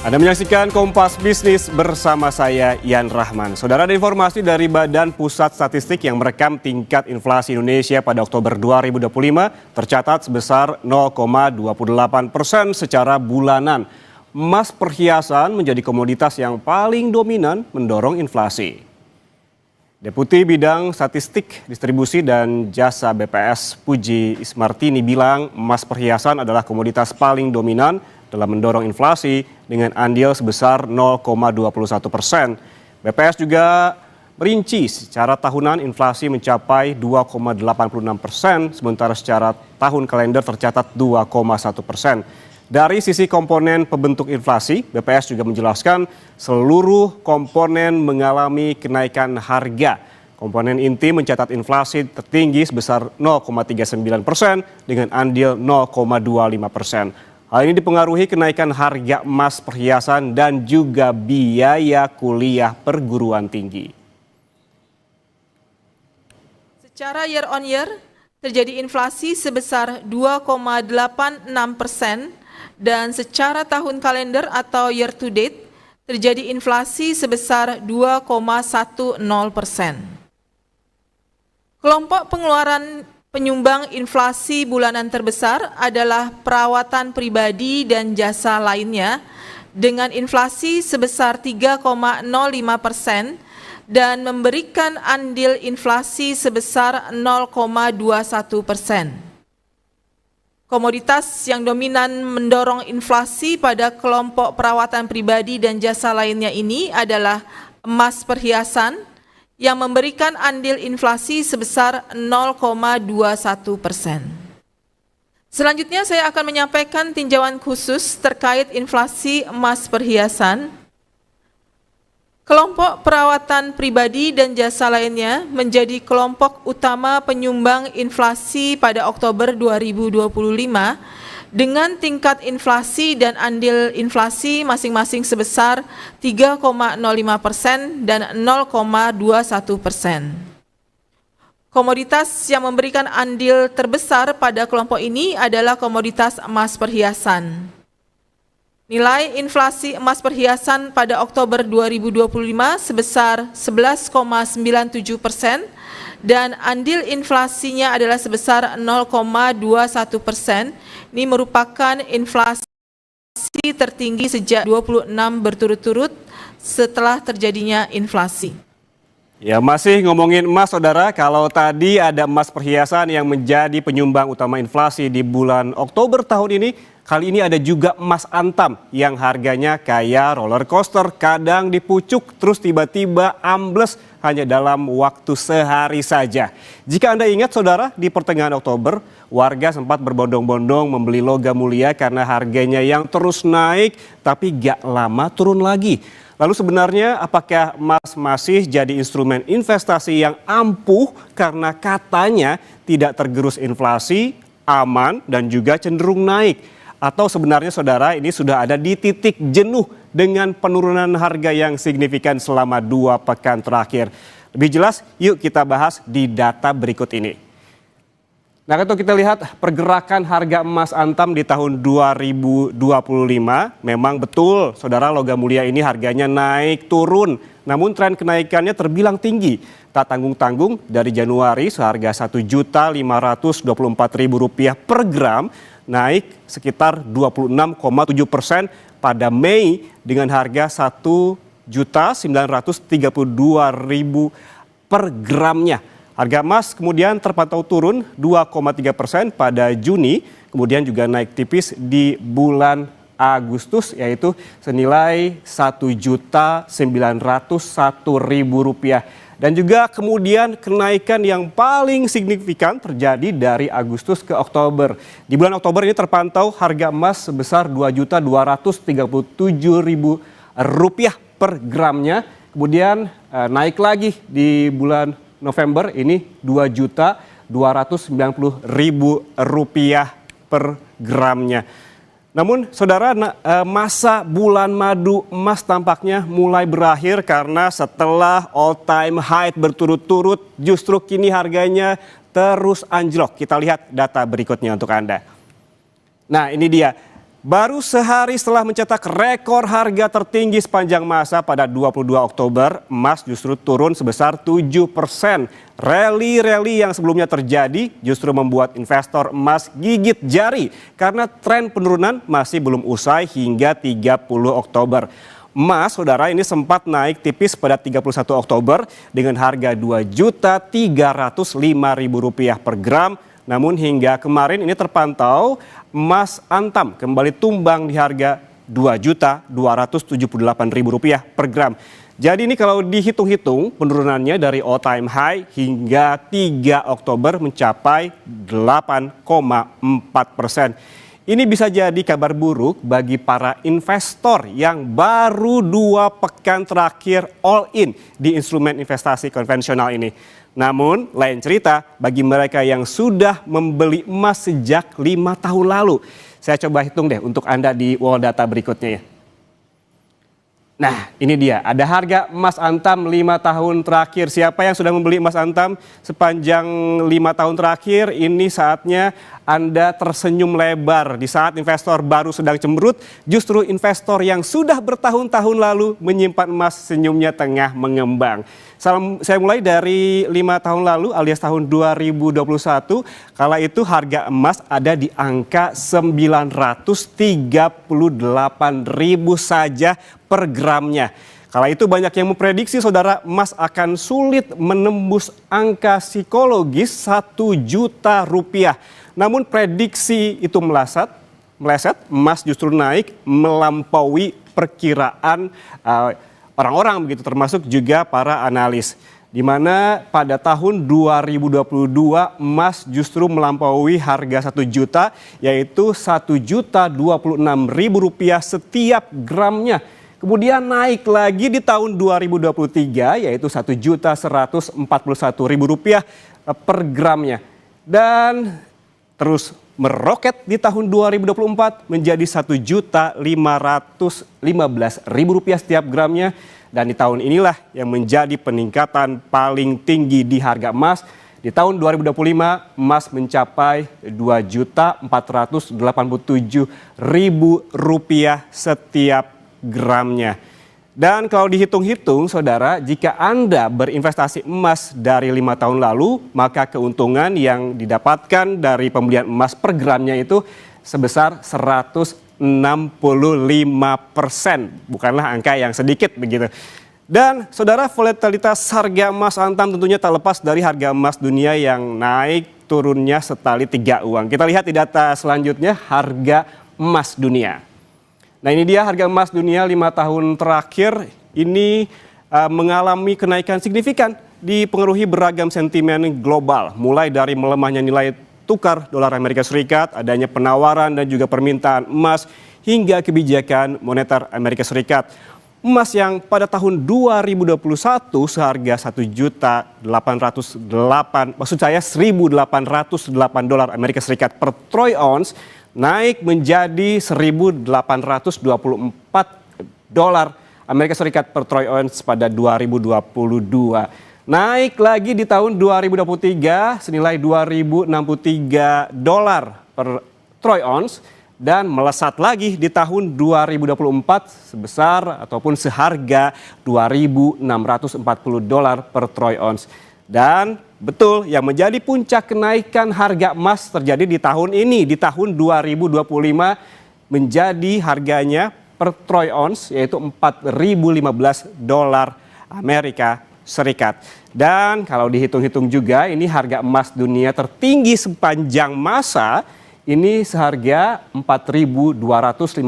Anda menyaksikan Kompas Bisnis bersama saya, Ian Rahman. Saudara, ada informasi dari Badan Pusat Statistik yang merekam tingkat inflasi Indonesia pada Oktober 2025 tercatat sebesar 0,28% secara bulanan. Emas perhiasan menjadi komoditas yang paling dominan mendorong inflasi. Deputi Bidang Statistik, Distribusi dan Jasa BPS Puji Ismartini bilang emas perhiasan adalah komoditas paling dominan dalam mendorong inflasi dengan andil sebesar 0,21%. BPS juga merinci secara tahunan inflasi mencapai 2,86%, sementara secara tahun kalender tercatat 2,1%. Dari sisi komponen pembentuk inflasi, BPS juga menjelaskan seluruh komponen mengalami kenaikan harga. Komponen inti mencatat inflasi tertinggi sebesar 0,39% dengan andil 0,25%. Hal ini dipengaruhi kenaikan harga emas perhiasan dan juga biaya kuliah perguruan tinggi. Secara year on year, terjadi inflasi sebesar 2,86% dan secara tahun kalender atau year to date, terjadi inflasi sebesar 2,10%. Kelompok pengeluaran penyumbang inflasi bulanan terbesar adalah perawatan pribadi dan jasa lainnya dengan inflasi sebesar 3,05% dan memberikan andil inflasi sebesar 0,21%. Komoditas yang dominan mendorong inflasi pada kelompok perawatan pribadi dan jasa lainnya ini adalah emas perhiasan yang memberikan andil inflasi sebesar 0,21%. Selanjutnya saya akan menyampaikan tinjauan khusus terkait inflasi emas perhiasan. Kelompok perawatan pribadi dan jasa lainnya menjadi kelompok utama penyumbang inflasi pada Oktober 2025 dengan tingkat inflasi dan andil inflasi masing-masing sebesar 3,05% dan 0,21%. Komoditas yang memberikan andil terbesar pada kelompok ini adalah komoditas emas perhiasan. Nilai inflasi emas perhiasan pada Oktober 2025 sebesar 11,97% dan andil inflasinya adalah sebesar 0,21%. Ini merupakan inflasi tertinggi sejak 26 berturut-turut setelah terjadinya inflasi. Ya, masih ngomongin emas, saudara. Kalau tadi ada emas perhiasan yang menjadi penyumbang utama inflasi di bulan Oktober tahun ini, kali ini ada juga emas antam yang harganya kayak roller coaster, kadang dipucuk terus tiba-tiba ambles hanya dalam waktu sehari saja. Jika Anda ingat, saudara, di pertengahan Oktober, warga sempat berbondong-bondong membeli logam mulia karena harganya yang terus naik tapi gak lama turun lagi. Lalu sebenarnya apakah emas masih jadi instrumen investasi yang ampuh karena katanya tidak tergerus inflasi, aman dan juga cenderung naik? Atau sebenarnya, saudara, ini sudah ada di titik jenuh dengan penurunan harga yang signifikan selama 2 pekan terakhir? Lebih jelas, yuk kita bahas di data berikut ini. Nah, kalau kita lihat pergerakan harga emas antam di tahun 2025, memang betul, saudara, logam mulia ini harganya naik turun. Namun tren kenaikannya terbilang tinggi. Tak tanggung-tanggung, dari Januari seharga Rp1.524.000 per gram, naik sekitar 26,7%, pada Mei dengan harga Rp1.932.000 per gramnya. Harga emas kemudian terpantau turun 2,3% pada Juni, kemudian juga naik tipis di bulan Agustus, yaitu senilai Rp1.901.000. Dan juga kemudian kenaikan yang paling signifikan terjadi dari Agustus ke Oktober. Di bulan Oktober ini terpantau harga emas sebesar Rp2.237.000 per gramnya. Kemudian naik lagi di bulan November ini Rp2.290.000 per gramnya. Namun, saudara, masa bulan madu emas tampaknya mulai berakhir karena setelah all time high berturut-turut justru kini harganya terus anjlok. Kita lihat data berikutnya untuk Anda. Nah, ini dia. Baru sehari setelah mencetak rekor harga tertinggi sepanjang masa pada 22 Oktober, emas justru turun sebesar 7%. Rally yang sebelumnya terjadi justru membuat investor emas gigit jari karena tren penurunan masih belum usai hingga 30 Oktober. Emas, saudara, ini sempat naik tipis pada 31 Oktober dengan harga Rp2.305.000 per gram. Namun hingga kemarin ini terpantau emas antam kembali tumbang di harga Rp2.278.000 per gram. Jadi ini kalau dihitung-hitung penurunannya dari all time high hingga 3 Oktober mencapai 8,4%. Ini bisa jadi kabar buruk bagi para investor yang baru 2 pekan terakhir all in di instrumen investasi konvensional ini. Namun lain cerita bagi mereka yang sudah membeli emas sejak 5 tahun lalu. Saya coba hitung deh untuk Anda di wall data berikutnya ya. Nah, ini dia, ada harga emas antam 5 tahun terakhir. Siapa yang sudah membeli emas antam sepanjang 5 tahun terakhir, ini saatnya Anda tersenyum lebar. Di saat investor baru sedang cemberut, justru investor yang sudah bertahun-tahun lalu menyimpan emas senyumnya tengah mengembang. Saya mulai dari 5 tahun lalu alias tahun 2021, kala itu harga emas ada di angka 938.000 saja per gramnya. Kala itu banyak yang memprediksi, saudara, emas akan sulit menembus angka psikologis Rp1.000.000. Namun prediksi itu meleset, emas justru naik melampaui perkiraan orang-orang begitu, termasuk juga para analis. Di mana pada tahun 2022 emas justru melampaui harga 1 juta, yaitu Rp1.026.000 setiap gramnya. Kemudian naik lagi di tahun 2023, yaitu Rp1.141.000 per gramnya. Dan terus meroket di tahun 2024 menjadi Rp1.515.000 setiap gramnya. Dan di tahun inilah yang menjadi peningkatan paling tinggi di harga emas. Di tahun 2025 emas mencapai Rp2.487.000 setiap gramnya. Dan kalau dihitung-hitung, saudara, jika Anda berinvestasi emas dari 5 tahun lalu, maka keuntungan yang didapatkan dari pembelian emas per gramnya itu sebesar 165%. Bukanlah angka yang sedikit begitu. Dan saudara, volatilitas harga emas antam tentunya tak lepas dari harga emas dunia yang naik turunnya setali 3 uang. Kita lihat di data selanjutnya, harga emas dunia. Nah, ini dia harga emas dunia 5 tahun terakhir ini mengalami kenaikan signifikan dipengaruhi beragam sentimen global. Mulai dari melemahnya nilai tukar dolar Amerika Serikat, adanya penawaran dan juga permintaan emas, hingga kebijakan moneter Amerika Serikat. Emas yang pada tahun 2021 seharga $1.808 Amerika Serikat per troy ounce naik menjadi $1.824 Amerika Serikat per troy ounce pada 2022. Naik lagi di tahun 2023 senilai $2.063 per troy ounce dan melesat lagi di tahun 2024 sebesar ataupun seharga $2.640 per troy ounce. Dan betul, yang menjadi puncak kenaikan harga emas terjadi di tahun ini, di tahun 2025 menjadi harganya per troy ounce yaitu $4.015 Amerika Serikat. Dan kalau dihitung-hitung juga ini harga emas dunia tertinggi sepanjang masa ini seharga $4.254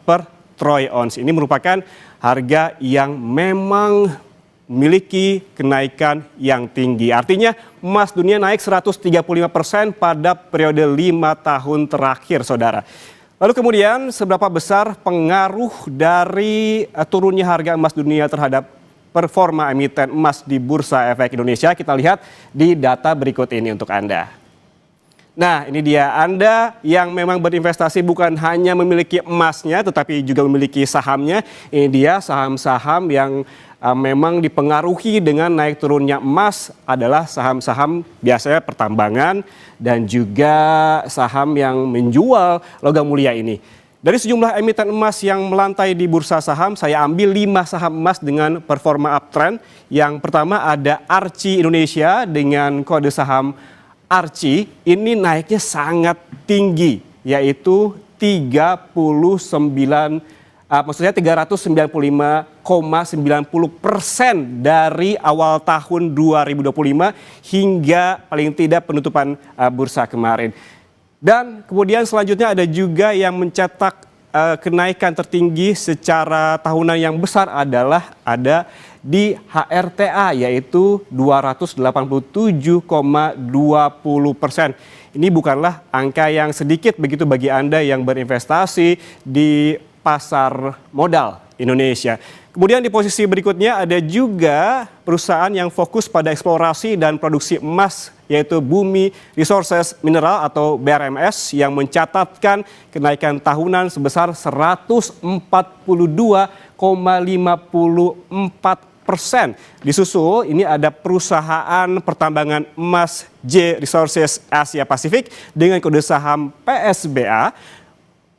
per troy ounce. Ini merupakan harga yang memang memiliki kenaikan yang tinggi. Artinya emas dunia naik 135% pada periode 5 tahun terakhir, saudara. Lalu kemudian seberapa besar pengaruh dari turunnya harga emas dunia terhadap performa emiten emas di Bursa Efek Indonesia? Kita lihat di data berikut ini untuk Anda. Nah, ini dia, Anda yang memang berinvestasi bukan hanya memiliki emasnya tetapi juga memiliki sahamnya. Ini dia saham-saham yang memang dipengaruhi dengan naik turunnya emas adalah saham-saham biasanya pertambangan dan juga saham yang menjual logam mulia ini. Dari sejumlah emiten emas yang melantai di bursa saham, saya ambil 5 saham emas dengan performa uptrend. Yang pertama ada Arci Indonesia dengan kode saham Arci. Ini naiknya sangat tinggi, yaitu 395,90% dari awal tahun 2025 hingga paling tidak penutupan bursa kemarin. Dan kemudian selanjutnya ada juga yang mencetak kenaikan tertinggi secara tahunan yang besar adalah ada di HRTA, yaitu 287,20%. Ini bukanlah angka yang sedikit begitu bagi Anda yang berinvestasi di pasar modal Indonesia. Kemudian di posisi berikutnya ada juga perusahaan yang fokus pada eksplorasi dan produksi emas, yaitu Bumi Resources Mineral atau BRMS, yang mencatatkan kenaikan tahunan sebesar 142,54%. Disusul ini ada perusahaan pertambangan emas J Resources Asia Pasifik dengan kode saham PSBA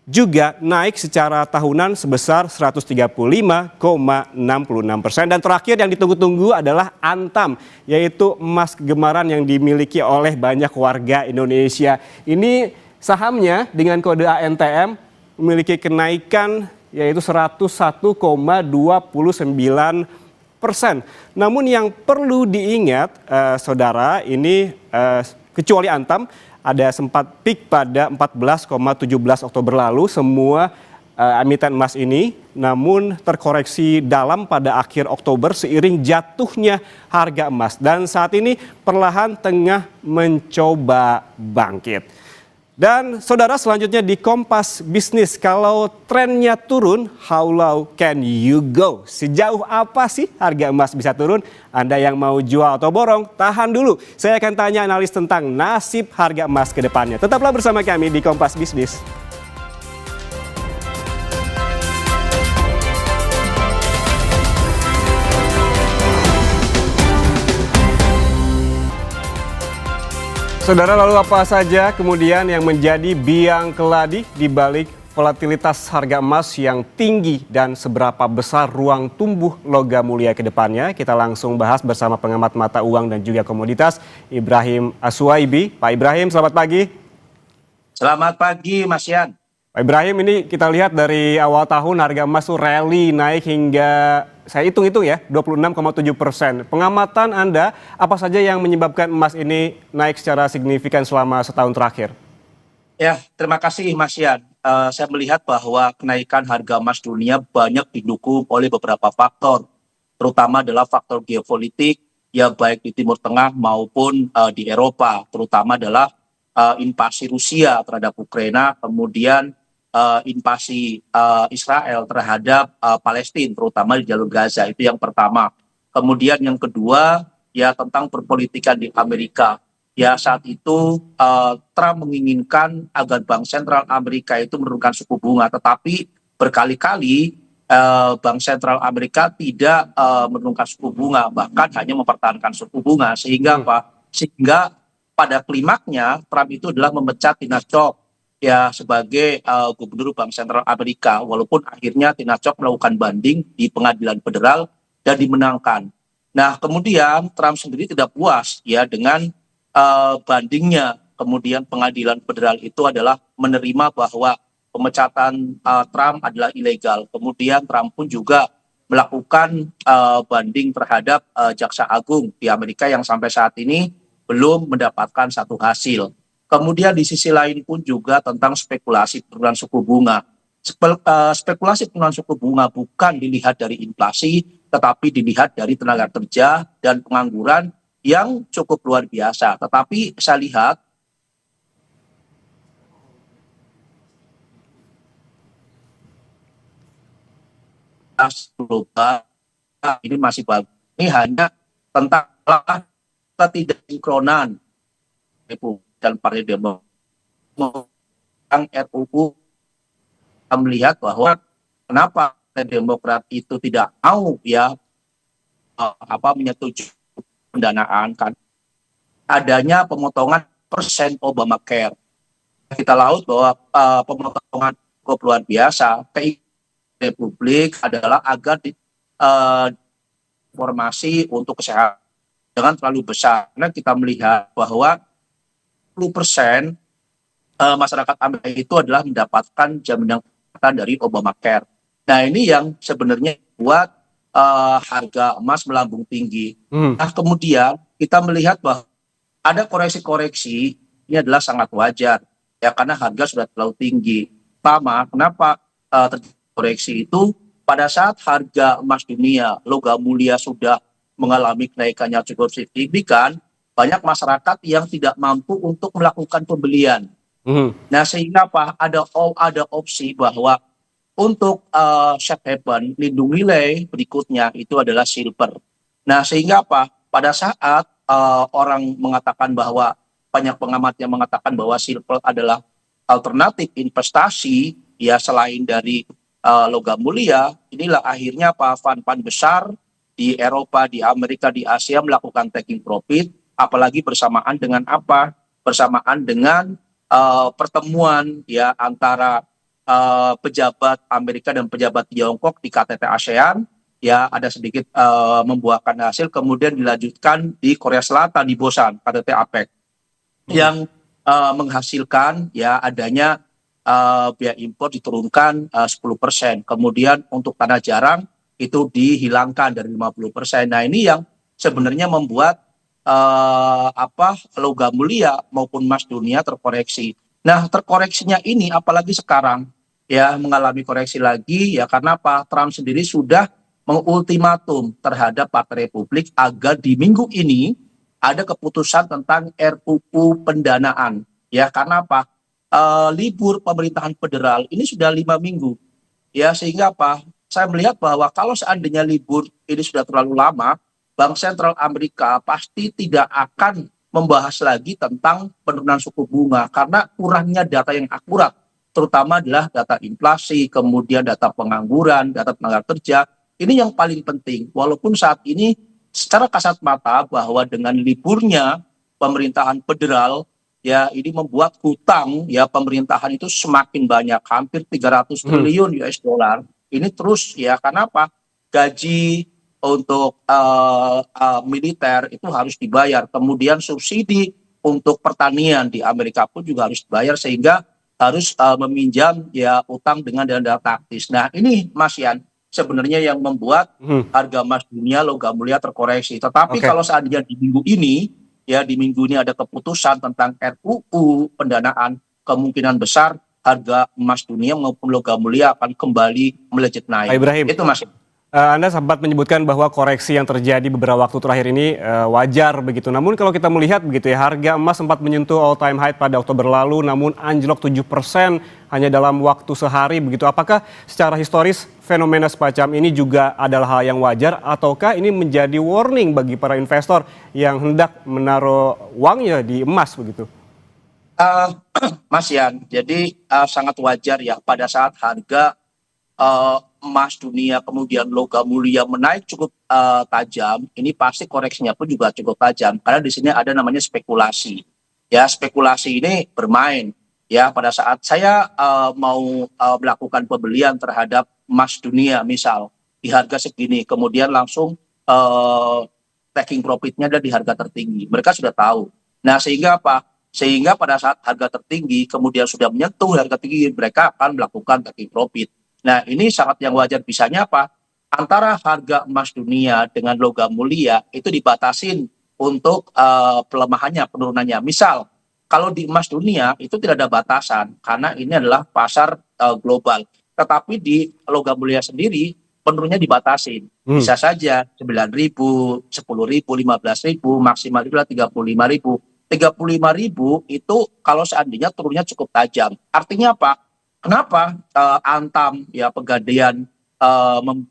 juga naik secara tahunan sebesar 135,66%. Dan terakhir yang ditunggu-tunggu adalah Antam, yaitu emas kegemaran yang dimiliki oleh banyak warga Indonesia. Ini sahamnya dengan kode ANTM memiliki kenaikan yaitu 101,29%. Namun yang perlu diingat saudara, ini kecuali Antam, ada sempat peak pada 14,17 Oktober lalu semua emiten emas ini, namun terkoreksi dalam pada akhir Oktober seiring jatuhnya harga emas dan saat ini perlahan tengah mencoba bangkit. Dan saudara, selanjutnya di Kompas Bisnis, kalau trennya turun, how low can you go? Sejauh apa sih harga emas bisa turun? Anda yang mau jual atau borong, tahan dulu. Saya akan tanya analis tentang nasib harga emas ke depannya. Tetaplah bersama kami di Kompas Bisnis. Saudara, lalu apa saja kemudian yang menjadi biang keladi di balik volatilitas harga emas yang tinggi dan seberapa besar ruang tumbuh logam mulia ke depannya? Kita langsung bahas bersama pengamat mata uang dan juga komoditas Ibrahim Aswaibi. Pak Ibrahim, selamat pagi. Selamat pagi, Mas Yan. Pak Ibrahim, ini kita lihat dari awal tahun harga emas tuh rally naik hingga saya hitung-hitung ya 26,7%. Pengamatan Anda, apa saja yang menyebabkan emas ini naik secara signifikan selama setahun terakhir? Ya, terima kasih Mas Yan. Saya melihat bahwa kenaikan harga emas dunia banyak didukung oleh beberapa faktor, terutama adalah faktor geopolitik, ya baik di Timur Tengah maupun di Eropa, terutama adalah invasi Rusia terhadap Ukraina, kemudian invasi Israel terhadap Palestina, terutama di jalur Gaza. Itu yang pertama. Kemudian yang kedua, ya tentang perpolitikan di Amerika. Ya saat itu Trump menginginkan agar Bank Sentral Amerika itu menurunkan suku bunga, tetapi berkali-kali Bank Sentral Amerika tidak menurunkan suku bunga, bahkan hanya mempertahankan suku bunga. Sehingga apa? Sehingga pada klimaknya Trump itu adalah memecat Tina Chok ya sebagai gubernur Bank Sentral Amerika, walaupun akhirnya Tina Chok melakukan banding di pengadilan federal dan dimenangkan. Nah, kemudian Trump sendiri tidak puas ya dengan bandingnya. Kemudian pengadilan federal itu adalah menerima bahwa pemecatan Trump adalah ilegal. Kemudian Trump pun juga melakukan banding terhadap Jaksa Agung di Amerika yang sampai saat ini belum mendapatkan satu hasil. Kemudian di sisi lain pun juga tentang spekulasi penurunan suku bunga. Spekulasi penurunan suku bunga bukan dilihat dari inflasi, tetapi dilihat dari tenaga kerja dan pengangguran yang cukup luar biasa. Tetapi saya lihat global ini masih bagus. Ini hanya tentang ketidaksinkronan dan Partai Demokrat RUU melihat bahwa kenapa Partai Demokrat itu tidak mau ya menyetujui pendanaan kan adanya pemotongan persen Obamacare. Kita laut bahwa pemotongan cukup luar biasa. Republik adalah agar informasi untuk kesehatan jangan terlalu besar. Karena kita melihat bahwa 10% masyarakat Amerika itu adalah mendapatkan jaminan kesehatan dari Obamacare. Nah ini yang sebenarnya buat harga emas melambung tinggi. Nah kemudian kita melihat bahwa ada koreksi-koreksi, ini adalah sangat wajar ya karena harga sudah terlalu tinggi. Pertama, kenapa terjadi koreksi itu pada saat harga emas dunia logam mulia sudah mengalami kenaikannya cukup signifikan, banyak masyarakat yang tidak mampu untuk melakukan pembelian. Nah sehingga apa? Ada opsi bahwa untuk safe haven lindung nilai berikutnya itu adalah silver. Nah sehingga apa? Pada saat orang mengatakan bahwa banyak pengamat yang mengatakan bahwa silver adalah alternatif investasi ya selain dari logam mulia, inilah akhirnya apa fund-fund besar di Eropa, di Amerika, di Asia melakukan taking profit, apalagi bersamaan dengan apa? Bersamaan dengan pertemuan ya antara pejabat Amerika dan pejabat Tiongkok di KTT ASEAN ya ada sedikit membuahkan hasil, kemudian dilanjutkan di Korea Selatan di Busan KTT APEC yang menghasilkan ya adanya biaya impor diturunkan 10%, kemudian untuk tanah jarang itu dihilangkan dari 50%. Nah ini yang sebenarnya membuat logam mulia maupun emas dunia terkoreksi. Nah terkoreksinya ini apalagi sekarang ya mengalami koreksi lagi ya karena apa? Trump sendiri sudah mengultimatum terhadap Partai Republik agar di minggu ini ada keputusan tentang RUU pendanaan ya karena apa? Libur pemerintahan federal ini sudah 5 minggu ya sehingga apa? Saya melihat bahwa kalau seandainya libur ini sudah terlalu lama, Bank Sentral Amerika pasti tidak akan membahas lagi tentang penurunan suku bunga karena kurangnya data yang akurat, terutama adalah data inflasi, kemudian data pengangguran, data tenaga kerja. Ini yang paling penting. Walaupun saat ini secara kasat mata bahwa dengan liburnya pemerintahan federal, ya ini membuat hutang ya pemerintahan itu semakin banyak, hampir 300 triliun US dollar. Ini terus ya karena apa? Gaji untuk militer itu harus dibayar. Kemudian subsidi untuk pertanian di Amerika pun juga harus dibayar sehingga harus meminjam ya utang dengan dana taktis. Nah ini Mas Yan sebenarnya yang membuat harga emas dunia logam mulia terkoreksi. Tetapi kalau seandainya di minggu ini ada keputusan tentang RUU pendanaan, kemungkinan besar harga emas dunia maupun logam mulia akan kembali melejit naik. Pak Ibrahim, itu Mas. Anda sempat menyebutkan bahwa koreksi yang terjadi beberapa waktu terakhir ini wajar begitu. Namun kalau kita melihat begitu ya, harga emas sempat menyentuh all time high pada Oktober lalu, namun anjlok 7% hanya dalam waktu sehari begitu. Apakah secara historis fenomena semacam ini juga adalah hal yang wajar ataukah ini menjadi warning bagi para investor yang hendak menaruh uangnya di emas begitu? Mas Yan, jadi sangat wajar ya pada saat harga emas dunia kemudian logam mulia menaik cukup tajam, ini pasti koreksinya pun juga cukup tajam karena di sini ada namanya spekulasi. Ya, spekulasi ini bermain ya pada saat saya mau melakukan pembelian terhadap emas dunia misal di harga segini, kemudian langsung taking profitnya ada di harga tertinggi. Mereka sudah tahu. Nah, sehingga apa? Sehingga pada saat harga tertinggi kemudian sudah menyentuh harga tinggi, mereka akan melakukan taking profit. Nah ini sangat yang wajar, bisanya apa? Antara harga emas dunia dengan logam mulia itu dibatasin untuk pelemahannya, penurunannya. Misal kalau di emas dunia itu tidak ada batasan karena ini adalah pasar global. Tetapi di logam mulia sendiri penurunannya dibatasin. Bisa saja 9.000, 10.000, 15.000, maksimal itulah 35.000. 35.000 itu kalau seandainya turunnya cukup tajam. Artinya apa? Kenapa Antam ya Pegadaian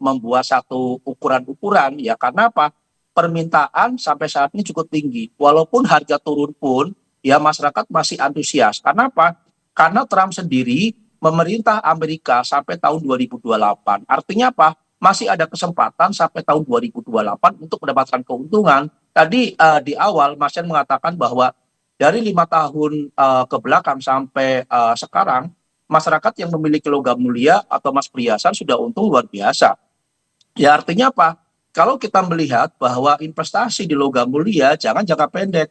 membuat satu ukuran-ukuran ya karena apa? Permintaan sampai saat ini cukup tinggi. Walaupun harga turun pun ya masyarakat masih antusias. Karena apa? Karena Trump sendiri memerintah Amerika sampai tahun 2028. Artinya apa? masih ada kesempatan sampai tahun 2028 untuk mendapatkan keuntungan. Tadi di awal Mas Yan mengatakan bahwa dari 5 tahun ke belakang sampai sekarang, masyarakat yang memiliki logam mulia atau emas perhiasan sudah untung luar biasa. Ya artinya apa? Kalau kita melihat bahwa investasi di logam mulia jangan jangka pendek.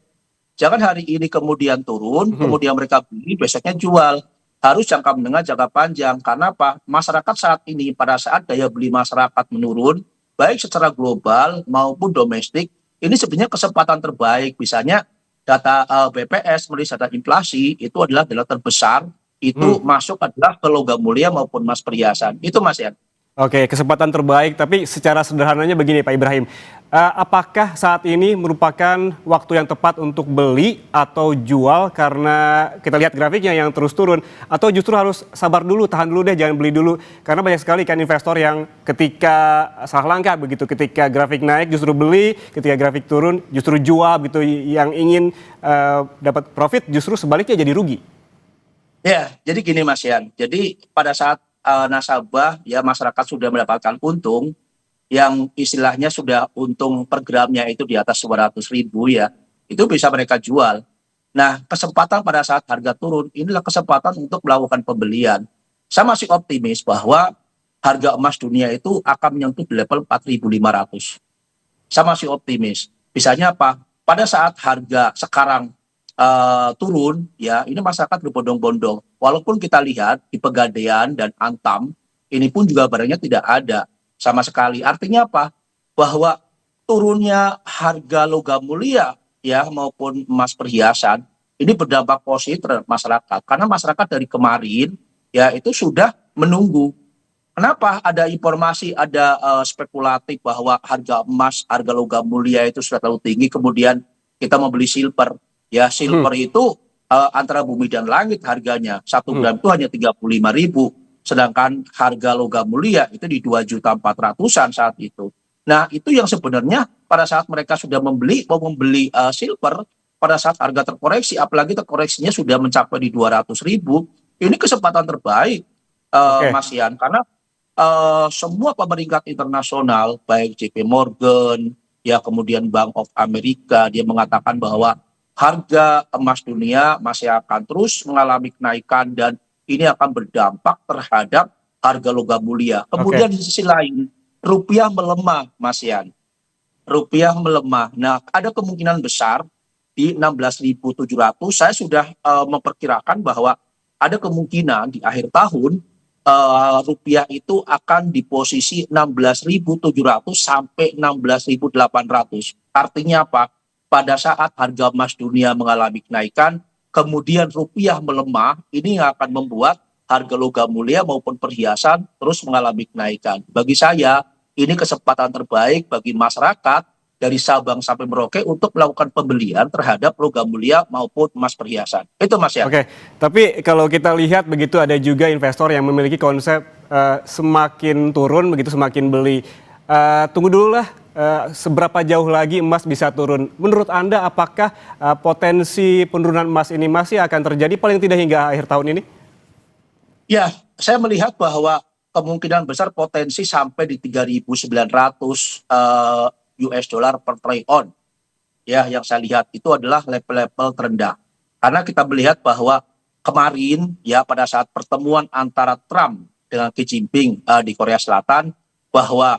Jangan hari ini kemudian turun, kemudian mereka beli, besoknya jual. Harus jangka menengah, jangka panjang. Karena apa? Masyarakat saat ini pada saat daya beli masyarakat menurun, baik secara global maupun domestik, ini sebenarnya kesempatan terbaik. Misalnya data BPS merilis data inflasi itu adalah data terbesar, itu masuk adalah ke logam mulia maupun emas perhiasan. Itu Mas Yan. Oke, kesempatan terbaik, tapi secara sederhananya begini Pak Ibrahim, apakah saat ini merupakan waktu yang tepat untuk beli atau jual karena kita lihat grafiknya yang terus turun, atau justru harus sabar dulu, tahan dulu deh, jangan beli dulu, karena banyak sekali kan investor yang ketika salah langkah begitu, ketika grafik naik justru beli, ketika grafik turun justru jual gitu, yang ingin dapat profit justru sebaliknya jadi rugi. Ya, jadi gini Mas Yan, jadi pada saat nasabah ya masyarakat sudah mendapatkan untung yang istilahnya sudah untung per gramnya itu di atas 200.000 ya, itu bisa mereka jual. Nah, kesempatan pada saat harga turun inilah kesempatan untuk melakukan pembelian. Saya masih optimis bahwa harga emas dunia itu akan menyentuh di level 4.500. Saya masih optimis. Misalnya apa? Pada saat harga sekarang turun, ya ini masyarakat berbondong-bondong. Walaupun kita lihat di Pegadaian dan Antam, ini pun juga barangnya tidak ada sama sekali. Artinya apa? Bahwa turunnya harga logam mulia ya maupun emas perhiasan ini berdampak positif terhadap masyarakat. Karena masyarakat dari kemarin ya itu sudah menunggu. Kenapa ada informasi, ada spekulatif bahwa harga emas, harga logam mulia itu sudah terlalu tinggi, kemudian kita membeli silver. Ya, silver itu antara bumi dan langit harganya. 1 gram itu hanya 35.000. Sedangkan harga logam mulia itu di 2.400.000-an saat itu. Nah, itu yang sebenarnya pada saat mereka sudah membeli silver, pada saat harga terkoreksi, apalagi terkoreksinya sudah mencapai di 200.000, ini kesempatan terbaik, Mas Yan. Karena semua pemeringkat internasional, baik JP Morgan, ya kemudian Bank of America, dia mengatakan bahwa harga emas dunia masih akan terus mengalami kenaikan dan ini akan berdampak terhadap harga logam mulia. Kemudian di sisi lain, rupiah melemah, Mas Yan. Rupiah melemah. Nah, ada kemungkinan besar di 16.700. Saya sudah memperkirakan bahwa ada kemungkinan di akhir tahun rupiah itu akan di posisi 16.700 sampai 16.800. Artinya apa? Pada saat harga emas dunia mengalami kenaikan, kemudian rupiah melemah, ini yang akan membuat harga logam mulia maupun perhiasan terus mengalami kenaikan. Bagi saya, ini kesempatan terbaik bagi masyarakat dari Sabang sampai Merauke untuk melakukan pembelian terhadap logam mulia maupun emas perhiasan. Itu Mas ya. Oke, tapi kalau kita lihat begitu ada juga investor yang memiliki konsep semakin turun begitu semakin beli. Tunggu dulu lah. Seberapa jauh lagi emas bisa turun? Menurut Anda apakah potensi penurunan emas ini masih akan terjadi paling tidak hingga akhir tahun ini? Ya, saya melihat bahwa kemungkinan besar potensi sampai di 3.900 US dollar per troy ounce. Ya, yang saya lihat itu adalah level-level terendah. Karena kita melihat bahwa kemarin ya pada saat pertemuan antara Trump dengan Xi Jinping di Korea Selatan bahwa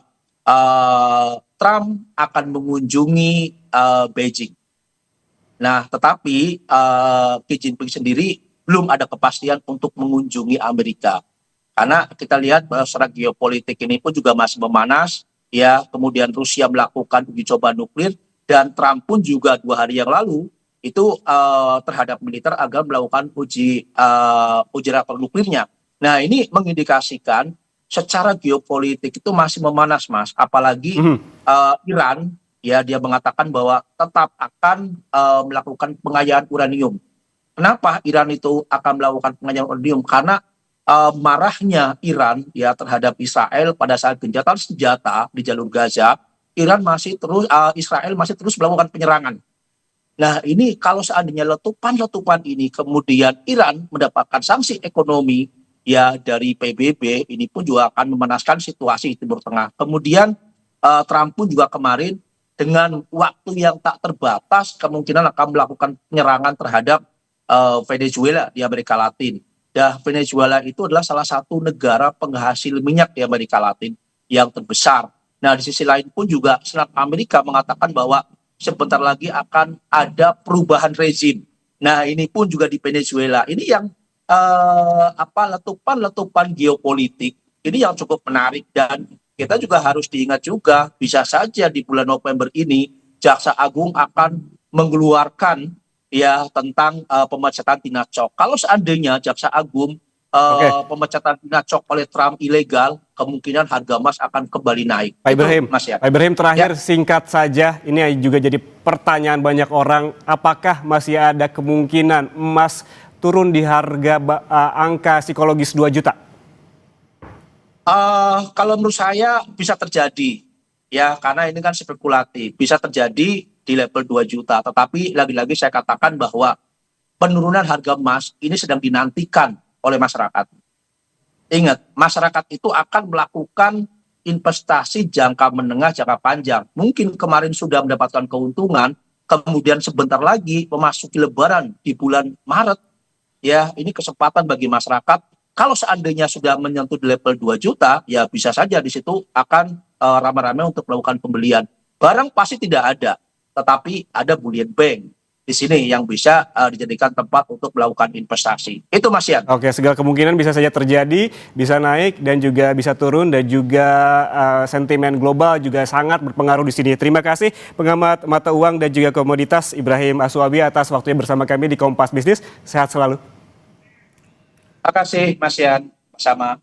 Trump akan mengunjungi Beijing. Nah, tetapi Xi Jinping sendiri belum ada kepastian untuk mengunjungi Amerika. Karena kita lihat bahwa secara geopolitik ini pun juga masih memanas. Ya, kemudian Rusia melakukan uji coba nuklir dan Trump pun juga 2 hari yang lalu itu terhadap militer agar melakukan uji reaktor nuklirnya. Nah, ini mengindikasikan secara geopolitik itu masih memanas, Mas. Apalagi Iran, ya dia mengatakan bahwa tetap akan melakukan pengayaan uranium. Kenapa Iran itu akan melakukan pengayaan uranium? Karena marahnya Iran ya terhadap Israel pada saat gencatan senjata di jalur Gaza, Israel masih terus melakukan penyerangan. Nah, ini kalau seandainya letupan ini kemudian Iran mendapatkan sanksi ekonomi, ya dari PBB ini pun juga akan memanaskan situasi di Timur Tengah. Kemudian Trump pun juga kemarin dengan waktu yang tak terbatas kemungkinan akan melakukan penyerangan terhadap Venezuela di Amerika Latin. Dan Venezuela itu adalah salah satu negara penghasil minyak di Amerika Latin yang terbesar. Nah, di sisi lain pun juga Senat Amerika mengatakan bahwa sebentar lagi akan ada perubahan rezim. Nah, ini pun juga di Venezuela. Ini yang letupan-letupan geopolitik ini yang cukup menarik, dan kita juga harus diingat juga bisa saja di bulan November ini Jaksa Agung akan mengeluarkan ya tentang pemecatan Tina Cok. Kalau seandainya Jaksa Agung pemecatan Tina Cok oleh Trump ilegal, kemungkinan harga emas akan kembali naik. Pak Ibrahim, Mas ya. Pak Ibrahim terakhir Ya. singkat saja, ini juga jadi pertanyaan banyak orang, apakah masih ada kemungkinan emas turun di harga angka psikologis 2 juta? Kalau menurut saya bisa terjadi, ya karena ini kan spekulatif, bisa terjadi di level 2 juta. Tetapi lagi-lagi saya katakan bahwa penurunan harga emas ini sedang dinantikan oleh masyarakat. Ingat, masyarakat itu akan melakukan investasi jangka menengah, jangka panjang. Mungkin kemarin sudah mendapatkan keuntungan, kemudian sebentar lagi memasuki Lebaran di bulan Maret. Ya, ini kesempatan bagi masyarakat. Kalau seandainya sudah menyentuh di level 2 juta, ya bisa saja di situ akan ramai-ramai untuk melakukan pembelian. Barang pasti tidak ada, tetapi ada bullion bank di sini yang bisa dijadikan tempat untuk melakukan investasi. Itu Mas Yan. Oke, segala kemungkinan bisa saja terjadi, bisa naik dan juga bisa turun, dan juga sentimen global juga sangat berpengaruh di sini. Terima kasih pengamat mata uang dan juga komoditas Ibrahim Aswabi atas waktunya bersama kami di Kompas Bisnis. Sehat selalu. Terima kasih Mas Yan. Sama.